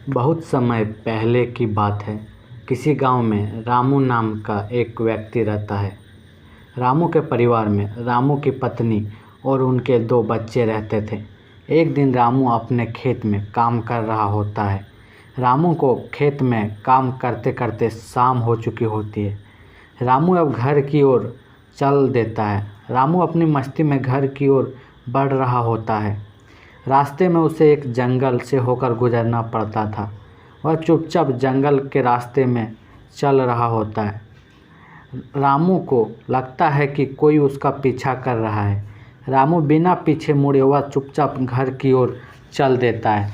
बहुत समय पहले की बात है। किसी गांव में रामू नाम का एक व्यक्ति रहता है। रामू के परिवार में रामू की पत्नी और उनके 2 बच्चे रहते थे। एक दिन रामू अपने खेत में काम कर रहा होता है। रामू को खेत में काम करते करते शाम हो चुकी होती है। रामू अब घर की ओर चल देता है। रामू अपनी मस्ती में घर की ओर बढ़ रहा होता है। रास्ते में उसे एक जंगल से होकर गुजरना पड़ता था। वह चुपचाप जंगल के रास्ते में चल रहा होता है। रामू को लगता है कि कोई उसका पीछा कर रहा है। रामू बिना पीछे मुड़े वह चुपचाप घर की ओर चल देता है।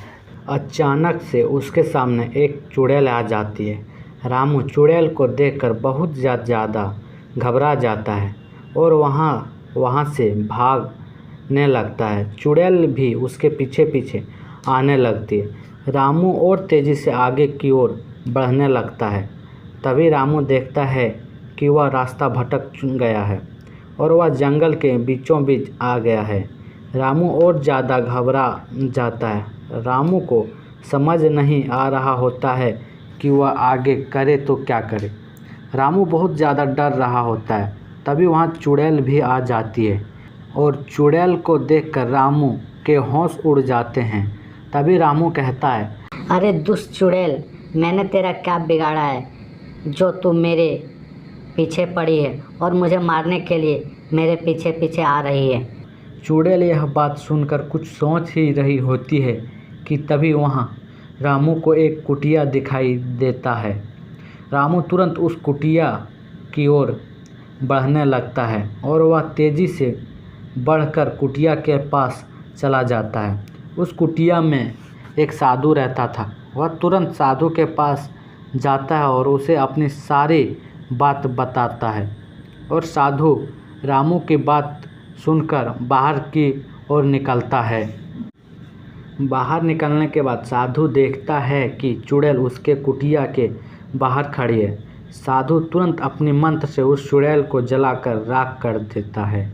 अचानक से उसके सामने एक चुड़ैल आ जाती है। रामू चुड़ैल को देखकर बहुत ज़्यादा घबरा जाता है और वहाँ से भागने लगता है। चुड़ैल भी उसके पीछे पीछे आने लगती है। रामू और तेज़ी से आगे की ओर बढ़ने लगता है। तभी रामू देखता है कि वह रास्ता भटक गया है और वह जंगल के बीचों बीच आ गया है। रामू और ज़्यादा घबरा जाता है। रामू को समझ नहीं आ रहा होता है कि वह आगे करे तो क्या करे। रामू बहुत ज़्यादा डर रहा होता है। तभी वहाँ चुड़ैल भी आ जाती है और चुड़ैल को देखकर रामू के होश उड़ जाते हैं। तभी रामू कहता है, अरे दुष्ट चुड़ैल, मैंने तेरा क्या बिगाड़ा है जो तू मेरे पीछे पड़ी है और मुझे मारने के लिए मेरे पीछे पीछे आ रही है। चुड़ैल यह बात सुनकर कुछ सोच ही रही होती है कि तभी वहाँ रामू को एक कुटिया दिखाई देता है। रामू तुरंत उस कुटिया की ओर बढ़ने लगता है और वह तेज़ी से बढ़कर कुटिया के पास चला जाता है। उस कुटिया में एक साधु रहता था। वह तुरंत साधु के पास जाता है और उसे अपनी सारी बात बताता है और साधु रामू की बात सुनकर बाहर की ओर निकलता है। बाहर निकलने के बाद साधु देखता है कि चुड़ैल उसके कुटिया के बाहर खड़ी है। साधु तुरंत अपनी मंत्र से उस चुड़ैल को जलाकर राख कर देता है।